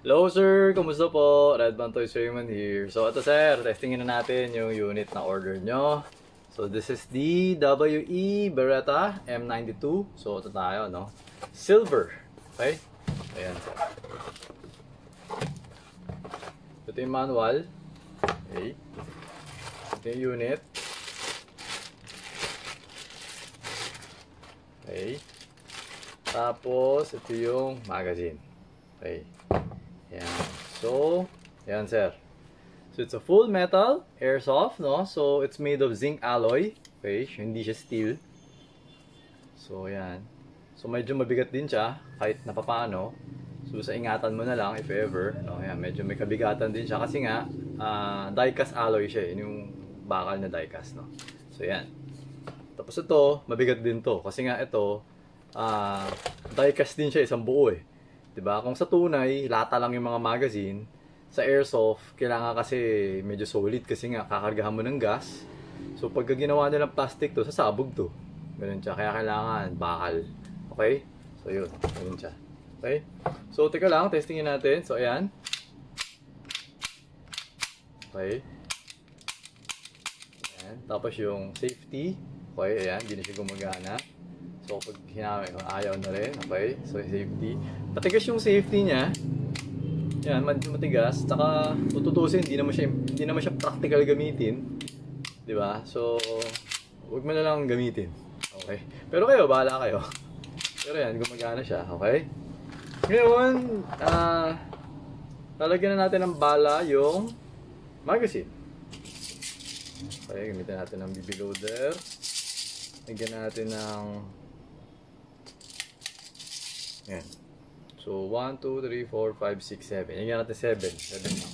Hello sir, kumusta po? Redman Toys Raymond here. So ito sir, testingin na natin yung unit na order nyo. So this is the WE Beretta M92. So ito tayo, no? Silver. Okay? Ayan sir. Ito yung manual. Okay. Ito yung unit. Okay. Tapos ito yung magazine. Okay. Yan. So, yan sir. So, it's a full metal, airsoft, no? So, it's made of zinc alloy. Okay, hindi siya steel. So, yan. So, medyo mabigat din siya, kahit napapaano. So, sa ingatan mo na lang, if ever. No? Yan, medyo may kabigatan din siya. Kasi nga, die-cast alloy siya. Yun yung bakal na die-cast, no? So, yan. Tapos ito, mabigat din to. Kasi nga ito, die-cast din siya, isang buo eh. Diba? Kung sa tunay, lata lang yung mga magazine, sa airsoft, kailangan kasi medyo solid kasi nga kakargahan mo ng gas. So pagka ginawa nilang plastic to, sasabog to. Ganun siya. Kaya kailangan bakal. Okay? So yun. Ganun siya. Okay? So teka lang, testingin natin. So ayan. Okay. Ayan. Tapos yung safety. Okay, ayan. Hindi na siya gumagana. So, pag ayaw na rin, okay? So, safety. Matigas yung safety niya. Yan, matigas. Tsaka, tututusin, hindi naman siya practical gamitin. Diba? So, huwag mo na lang gamitin. Okay? Pero kayo, bahala kayo. Pero yan, gumagana siya, okay? Ngayon, lalagyan na natin ng bala yung magazine. Okay, gamitin natin ng BB loader. Lagyan natin ng yan. So, 1, 2, 3, 4, 5, 6, 7. Lagyan natin 7. 7 lang.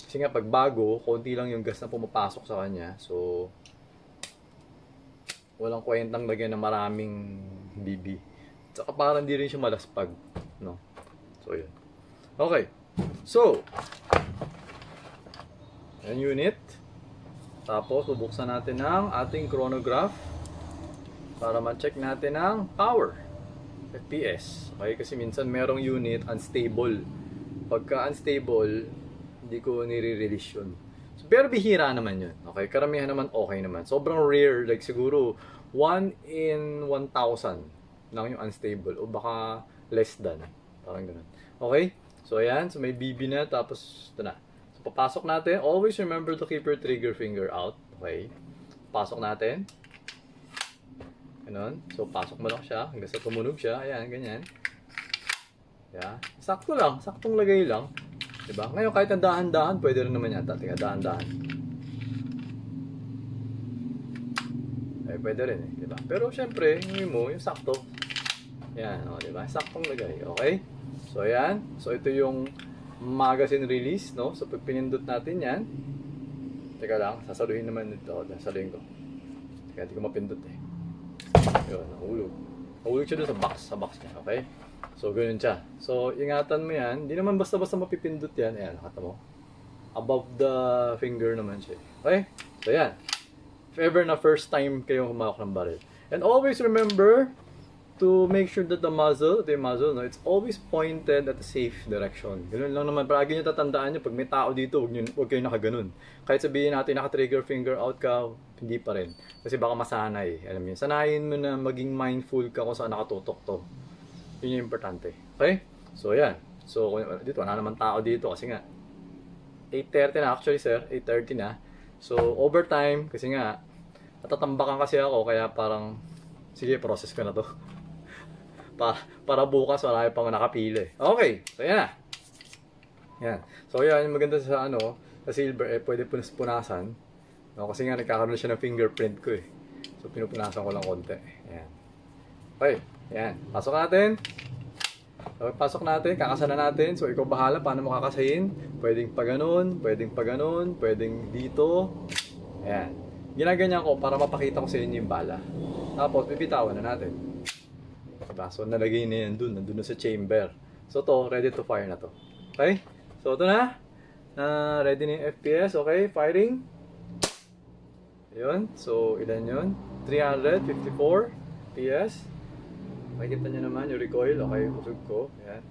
Kasi nga, pag bago, konti lang yung gas na pumapasok sa kanya. So, walang kwentang lagyan ng maraming BB. Tsaka parang hindi rin siya malaspag. No? So, yun. Okay. So, yan unit. Tapos, bubuksan natin ang ating chronograph para ma-check natin ang power. FPS. Okay, kasi minsan merong unit unstable. Pagka unstable, hindi ko nire-release yun. So, pero bihira naman yun. Okay, karamihan naman okay naman. Sobrang rare, like siguro 1 in 1,000 lang yung unstable o baka less than. Parang ganun. Okay? So ayan, so may BB na tapos ito na. So papasok natin. Always remember to keep your trigger finger out. Okay? Pasok natin. Ganun. So, pasok mo lang siya hanggang sa tumunog siya. Ayan, ganyan. Yeah. Sakto lang. Saktong lagay lang. Diba? Ngayon, kahit ang dahan-dahan, pwede rin naman yata. Tingnan, dahan-dahan. Eh, pwede rin eh. Diba? Pero, syempre, yung sakto. Ayan, o, diba? Saktong lagay. Okay? So, ayan. So, ito yung magazine release, no? So, pag pinindot natin yan, teka lang, sasaluhin naman ito. Sasaluhin ko. Teka, hindi ko mapindot eh. Yun, nahulog. Nahulog siya dun sa box niya, okay? So, ganun siya. So, ingatan mo yan. Hindi naman basta-basta mapipindot yan. Ayan, nakata mo. Above the finger naman siya. Okay? So, yan. If ever na first time kayo humawak ng baril. And always remember to make sure that the muzzle, no, it's always pointed at a safe direction. Ganun lang naman. Palagi nyo tatandaan nyo, pag may tao dito, huwag kayo nakaganon. Kahit sabihin natin, naka-trigger finger out ka, hindi pa rin. Kasi baka masanay. Alam niyo, sanayin mo na maging mindful ka kung saan nakatutok to. Yun yung importante. Okay? So, yan. So, dito, wala naman tao dito kasi nga, 8:30 na actually, sir. 8:30 na. So, overtime, kasi nga, natatambakan kasi ako, kaya parang, sige, process ko na to. Para bukas, marami pang nakapili. Okay. So, yan na. Yan. So, yan. Yung maganda sa sa silver, pwede punasan. No, kasi nga nagkakaroon siya ng fingerprint ko eh. So pinupunasan ko lang konti. Ayan. Okay. Ayan. Pasok natin. So, pasok natin. Kakasalan natin. So ikaw bahala paano mo kakasayin. Pwedeng pa ganun. Pwedeng pa ganun. Pwedeng dito. Ayan. Ginaganyan ko para mapakita ko sa inyo yung bala. Tapos bibitawan na natin. Diba? So nalagay na yan dun. Nandun na sa chamber. So to, ready to fire na to. Okay? So ito na. Ready na yung FPS. Okay? Firing. Ayun. So, ilan yun? 354 PS. Makikita nyo naman yung recoil. Okay, usog ko. Ayan.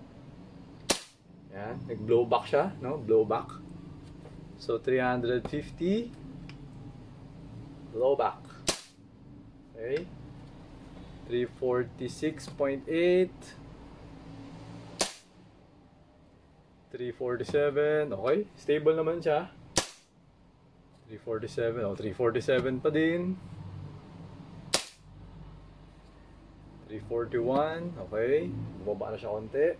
Ayan. Yan, nag-blowback siya, no? Blowback. So 350 blowback. Okay? 346.8, 347. Okay, stable naman siya. 347, 347 pa din. 341, okay. Bumaba na siya konti.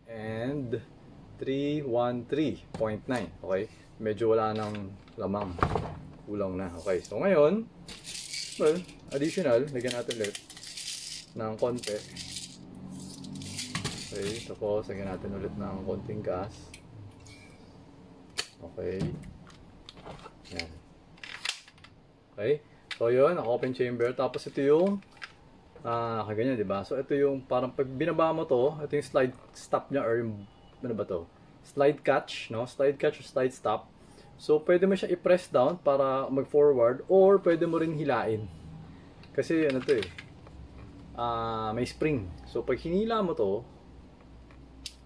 And 313.9, okay. Medyo wala nang lamang. Kulang na, okay. So ngayon, well, additional, lagyan natin ulit ng konti. Okay, tapos lagyan natin ulit ng konting gas. Okay. Yan. Okay. So yun, open chamber. Tapos ito yung kaganyan, di ba? So ito yung parang pag binaba mo to, ito yung slide stop niya or yung ano ba to? Slide catch, no? Slide catch or slide stop. So pwede mo siya i-press down para mag-forward or pwede mo rin hilain. Kasi ano to eh. May spring. So pag hinila mo to,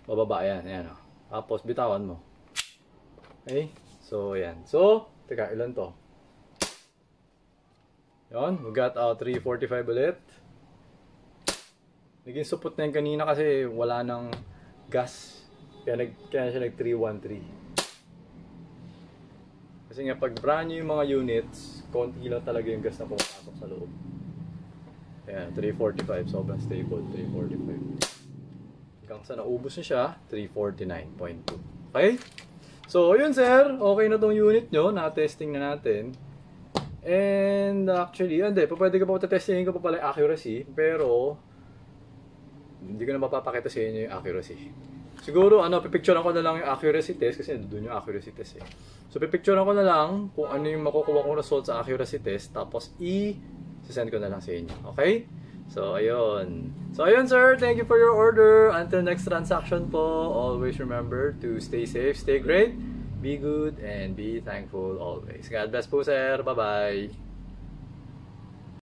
bababa yan, ayan oh. Tapos bitawan mo. Okay? So ayan. So teka, ilan to? Yan, we got 345 ulit. Naging supot na yung kanina kasi wala nang gas. Kaya siya nag 313. Kasi nga pag brand new yung mga units, konti lang talaga yung gas na pumapasok sa loob. Ayan, 345. Sobrang stable, 345. Hanggang sa naubos na siya, 349.2. Okay? So, yun sir, okay na tong unit nyo, na-testing na natin. And actually, hindi, pwede ka pa testingin ko pa pala yung accuracy, pero hindi ko na mapapakita sa inyo yung accuracy. Siguro, pipicturean ko na lang yung accuracy test, kasi doon yung accuracy test eh. So, pipicturean ko na lang kung ano yung makukuha kong result sa accuracy test, tapos i-send ko na lang sa inyo. Okay? So, ayun. So, ayun sir, thank you for your order. Until next transaction po, always remember to stay safe, stay great, be good, and be thankful always. God bless po sir. Bye-bye.